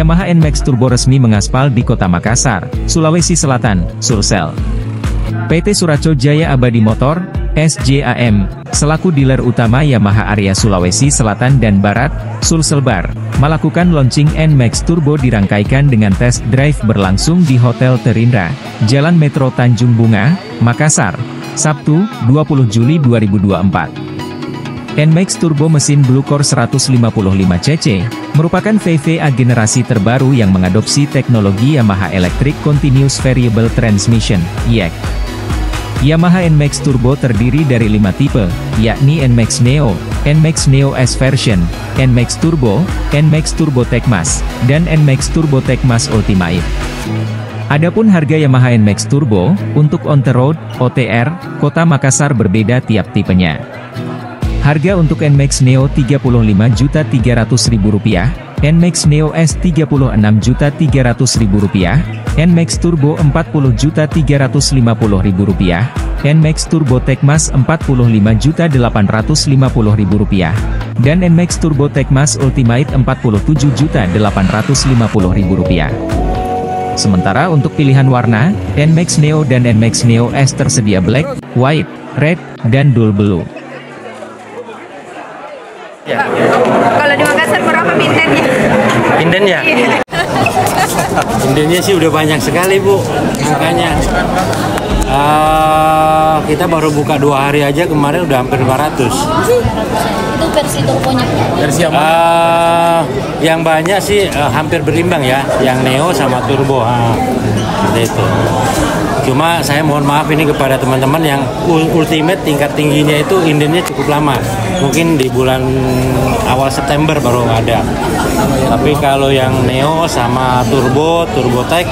Yamaha NMAX Turbo resmi mengaspal di Kota Makassar, Sulawesi Selatan, Sulsel. PT Suraco Jaya Abadi Motor, SJAM, selaku dealer utama Yamaha area Sulawesi Selatan dan Barat, Sulselbar, melakukan launching NMAX Turbo dirangkaikan dengan test drive berlangsung di Hotel Terindra, Jalan Metro Tanjung Bunga, Makassar, Sabtu, 20 Juli 2024. NMAX Turbo mesin Blue Core 155 cc, merupakan VVA generasi terbaru yang mengadopsi teknologi Yamaha Electric Continuous Variable Transmission, YEC. Yamaha NMAX Turbo terdiri dari 5 tipe, yakni NMAX Neo, NMAX Neo S Version, NMAX Turbo, NMAX Turbo Techmas, dan NMAX Turbo Techmas Ultimate. Adapun harga Yamaha NMAX Turbo, untuk on the road, OTR, Kota Makassar berbeda tiap tipenya. Harga untuk NMAX Neo Rp35.300.000, NMAX Neo S Rp36.300.000, NMAX Turbo Rp40.350.000, NMAX Turbo Techmas Rp45.850.000, dan NMAX Turbo Techmas Ultimate Rp47.850.000. Sementara untuk pilihan warna, NMAX Neo dan NMAX Neo S tersedia black, white, red, dan dual blue. Ya. Kalau di Makassar berapa pindennya? Pindennya? Pindennya sih udah banyak sekali, Bu. Makanya kita baru buka 2 hari aja, kemarin udah hampir 500. Itu versi turbonya? Versi apa? Yang banyak sih hampir berimbang ya, yang Neo sama Turbo. Seperti itu. Cuma saya mohon maaf ini kepada teman-teman yang Ultimate tingkat tingginya itu indennya cukup lama. Mungkin di bulan awal September baru ada. Tapi kalau yang Neo sama Turbo Tech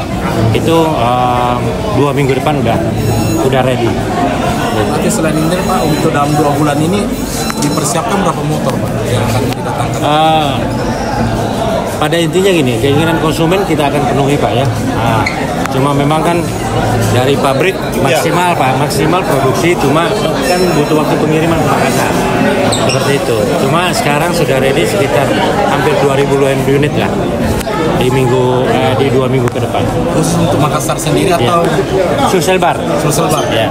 itu 2 minggu depan udah ready. Nanti selain inden Pak, untuk dalam 2 bulan ini dipersiapkan berapa motor Pak yang akan didatangkan? Pada intinya gini, keinginan konsumen kita akan penuhi Pak ya. Cuma memang kan dari pabrik maksimal Pak, maksimal produksi, cuma kan butuh waktu pengiriman ke Makassar. Seperti itu. Cuma sekarang sudah ready sekitar hampir 2000 unit lah di 2 minggu ke depan. Khusus untuk Makassar sendiri atau Sulselbar? Sulselbar. Ya.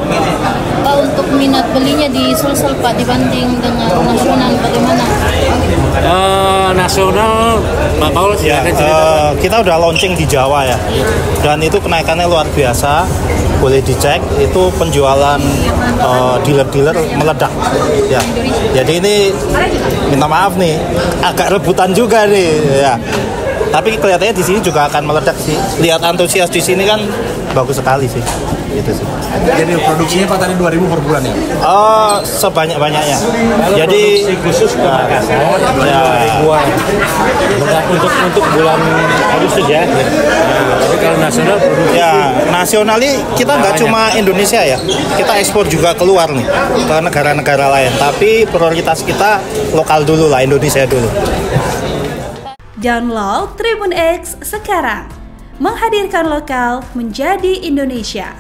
Untuk minat belinya di Sulsel Pak dibanding dengan nasional bagaimana? Nasional, Pak Paul silakan cerita. Kita udah launching di Jawa ya, dan itu kenaikannya luar biasa. Boleh dicek, itu penjualan dealer-dealer meledak. Ya, jadi ini minta maaf nih, agak rebutan juga nih. Ya. Tapi kelihatannya di sini juga akan meledak sih. Lihat antusias di sini kan bagus sekali sih. Gitu sih. Jadi produksinya Pak tadi 2000 per bulan ya? Sebanyak-banyaknya. Jadi khusus ke Makassar ya, untuk bulan Agustus ya. Tapi kalau nasional produksi ya, nasional ini kita nggak cuma Indonesia ya. Kita ekspor juga keluar nih ke negara-negara lain. Tapi prioritas kita lokal dulu lah, Indonesia dulu. Download Tribun X sekarang, menghadirkan lokal menjadi Indonesia.